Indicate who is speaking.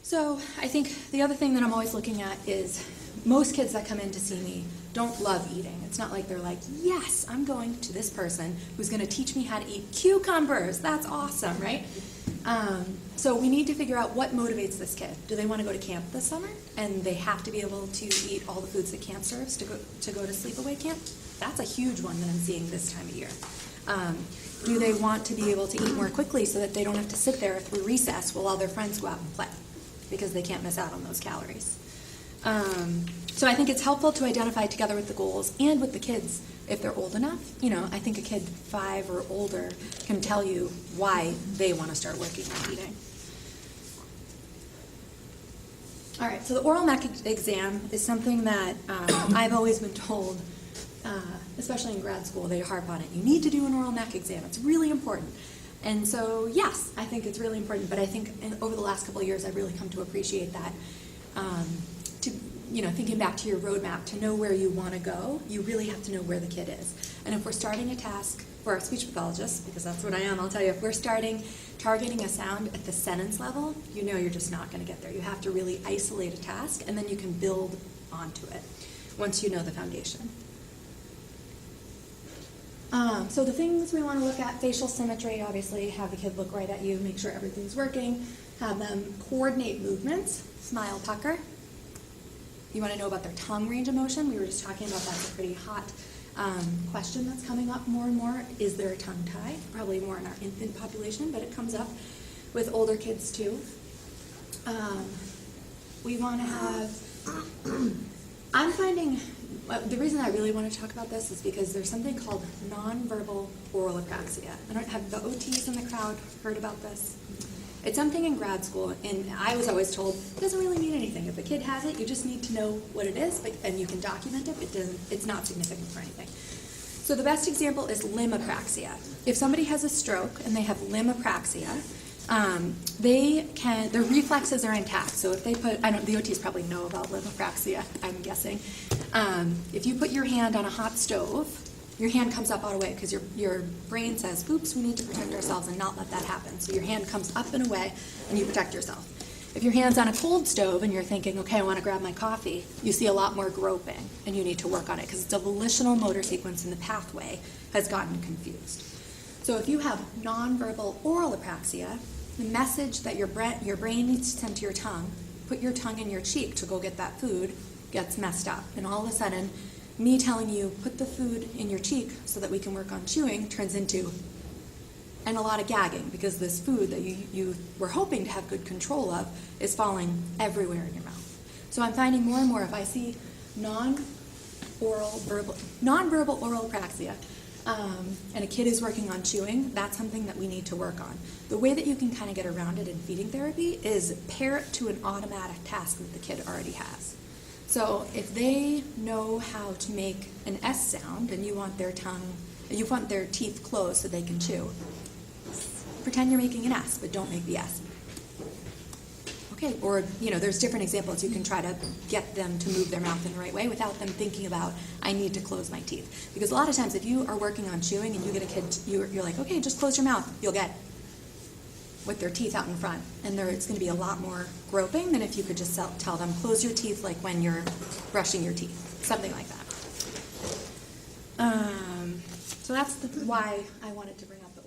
Speaker 1: So I think the other thing that I'm always looking at is most kids that come in to see me don't love eating. It's not like they're like, yes, I'm going to this person who's going to teach me how to eat cucumbers. That's awesome, right? So we need to figure out what motivates this kid. Do they want to go to camp this summer and they have to be able to eat all the foods that camp serves to go to sleepaway camp? That's a huge one that I'm seeing this time of year. Do they want to be able to eat more quickly so that they don't have to sit there through recess while all their friends go out and play because they can't miss out on those calories? So I think it's helpful to identify together with the goals and with the kids if they're old enough. You know, I think a kid 5 or older can tell you why they want to start working on eating. All right, so the oral mech exam is something that I've always been told, especially in grad school, they harp on it. You need to do an oral mech exam. It's really important. And so, yes, I think it's really important, but I think over the last couple of years, I've really come to appreciate that. Thinking back to your roadmap, to know where you want to go, you really have to know where the kid is. And if we're starting a task for our speech pathologists, because that's what I am, I'll tell you, if we're targeting a sound at the sentence level, you know you're just not going to get there. You have to really isolate a task, and then you can build onto it once you know the foundation. So the things we want to look at, facial symmetry, obviously, have the kid look right at you, make sure everything's working, have them coordinate movements, smile, pucker. You want to know about their tongue range of motion. We were just talking about that's a pretty hot question that's coming up more and more. Is there a tongue tie? Probably more in our infant population, but it comes up with older kids too. We want to have, I'm finding, the reason I really want to talk about this is because there's something called nonverbal oral apraxia. Have the OTs in the crowd heard about this? It's something in grad school, and I was always told it doesn't really mean anything. If a kid has it, you just need to know what it is, and you can document it. It's not significant for anything. So the best example is limb apraxia. If somebody has a stroke and they have limb apraxia, their reflexes are intact. So if they put, the OTs probably know about limb apraxia, I'm guessing. If you put your hand on a hot stove, your hand comes up all the way because your brain says, oops, we need to protect ourselves and not let that happen. So your hand comes up and away and you protect yourself. If your hand's on a cold stove and you're thinking, okay, I want to grab my coffee, you see a lot more groping and you need to work on it because it's a volitional motor sequence in the pathway has gotten confused. So if you have nonverbal oral apraxia, the message that your brain needs to send to your tongue, put your tongue in your cheek to go get that food, gets messed up. And all of a sudden, me telling you, put the food in your cheek so that we can work on chewing turns into, and a lot of gagging because this food that you were hoping to have good control of is falling everywhere in your mouth. So I'm finding more and more if I see nonverbal oral apraxia and a kid is working on chewing, that's something that we need to work on. The way that you can kind of get around it in feeding therapy is pair it to an automatic task that the kid already has. So if they know how to make an S sound and you want their teeth closed so they can chew, pretend you're making an S, but don't make the S. Okay, or there's different examples. You can try to get them to move their mouth in the right way without them thinking about, I need to close my teeth. Because a lot of times if you are working on chewing and you get a kid, you're like, okay, just close your mouth. You'll get with their teeth out in front. And it's going to be a lot more groping than if you could just tell them, close your teeth like when you're brushing your teeth. Something like that. So that's why I wanted to bring up the